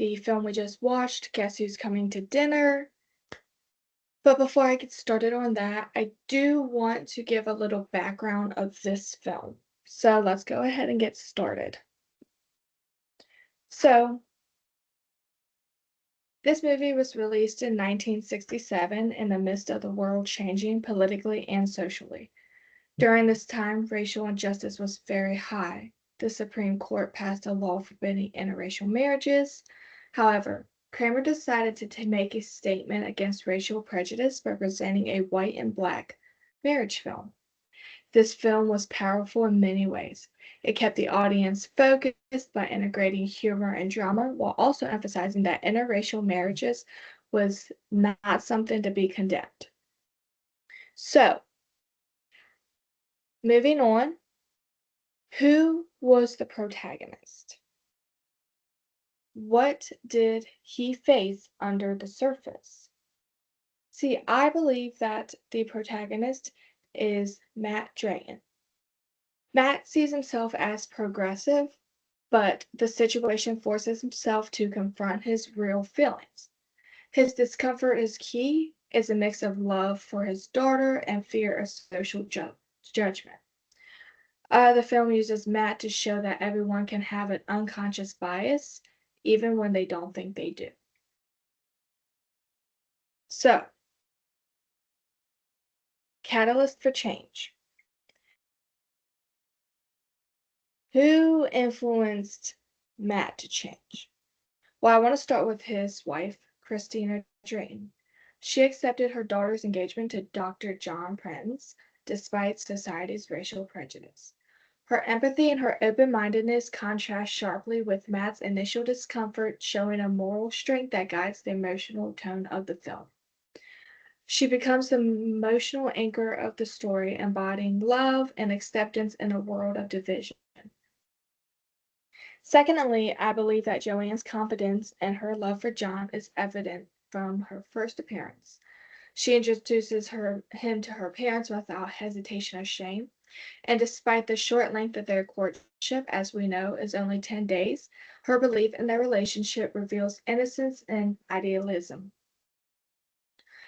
the film we just watched, Guess Who's Coming to Dinner. But before I get started on that, I do want to give a little background of this film. So let's go ahead and get started. So, this movie was released in 1967 in the midst of the world changing politically and socially. During this time, racial injustice was very high. The Supreme Court passed a law forbidding interracial marriages. However, Kramer decided to make a statement against racial prejudice by presenting a white and black marriage film. This film was powerful in many ways. It kept the audience focused by integrating humor and drama while also emphasizing that interracial marriages was not something to be condemned. So, moving on, who was the protagonist? What did he face under the surface? See, I believe that the protagonist is Matt Drayton. Matt sees himself as progressive, but the situation forces himself to confront his real feelings. His discomfort is a mix of love for his daughter and fear of social judgment. The film uses Matt to show that everyone can have an unconscious bias, even when they don't think they do. So, catalyst for change. Who influenced Matt to change? Well, I want to start with his wife, Christina Drayton. She accepted her daughter's engagement to Dr. John Prence despite society's racial prejudice. Her empathy and her open mindedness contrast sharply with Matt's initial discomfort, showing a moral strength that guides the emotional tone of the film. She becomes the emotional anchor of the story, embodying love and acceptance in a world of division. Secondly, I believe that Joanne's confidence and her love for John is evident from her first appearance. She introduces him to her parents without hesitation or shame, and despite the short length of their courtship, as we know, is only 10 days, her belief in their relationship reveals innocence and idealism.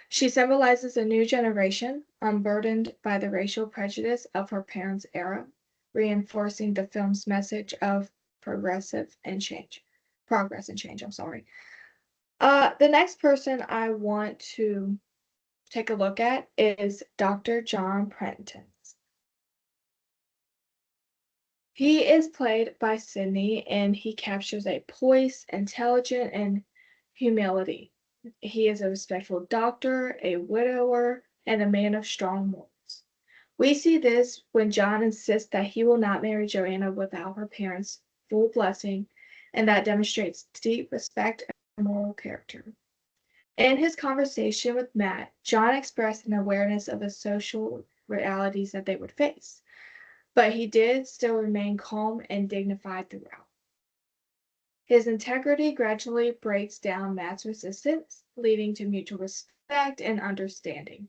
She symbolizes a new generation, unburdened by the racial prejudice of her parents' era, reinforcing the film's message of progress and change. I'm sorry. The next person I want to take a look at is Dr. John Prentice. He is played by Sidney, and he captures a poise, intelligence, and humility. He is a respectful doctor, a widower, and a man of strong morals. We see this when John insists that he will not marry Joanna without her parents' full blessing, and that demonstrates deep respect and moral character. In his conversation with Matt, John expressed an awareness of the social realities that they would face, but he did still remain calm and dignified throughout. His integrity gradually breaks down Matt's resistance, leading to mutual respect and understanding.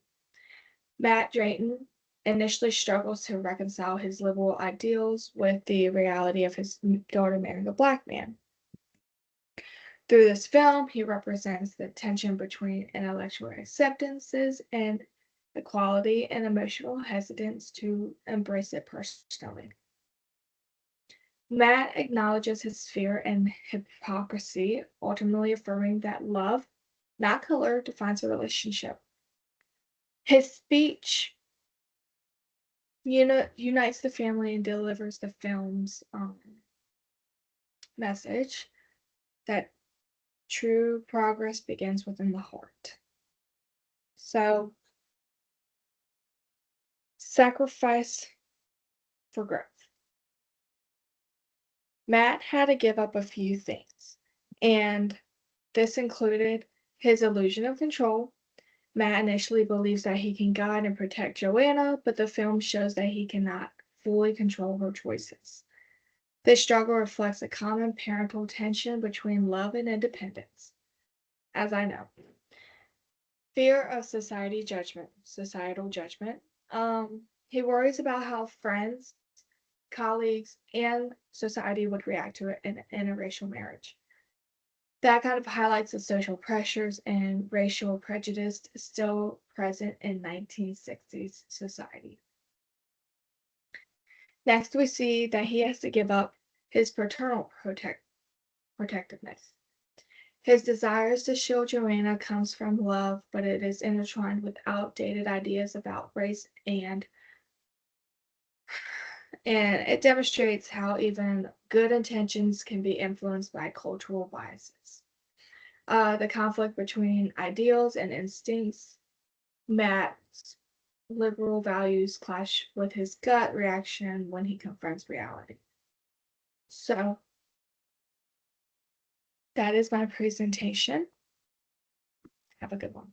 Matt Drayton initially struggles to reconcile his liberal ideals with the reality of his daughter marrying a black man. Through this film, he represents the tension between intellectual acceptances and equality and emotional hesitance to embrace it personally. Matt acknowledges his fear and hypocrisy, ultimately affirming that love, not color, defines a relationship. His speech unites the family and delivers the film's message that true progress begins within the heart. So, sacrifice for growth. Matt had to give up a few things, and this included his illusion of control. Matt initially believes that he can guide and protect Joanna, but the film shows that he cannot fully control her choices. This struggle reflects a common parental tension between love and independence. As I know, fear of societal judgment. He worries about how friends, colleagues, and society would react to it in interracial marriage. That kind of highlights the social pressures and racial prejudice still present in 1960s society. Next, we see that he has to give up his paternal protectiveness. His desires to shield Joanna comes from love, but it is intertwined with outdated ideas about race and it demonstrates how even good intentions can be influenced by cultural biases. The conflict between ideals and instincts, Matt's liberal values clash with his gut reaction when he confronts reality. So that is my presentation. Have a good one.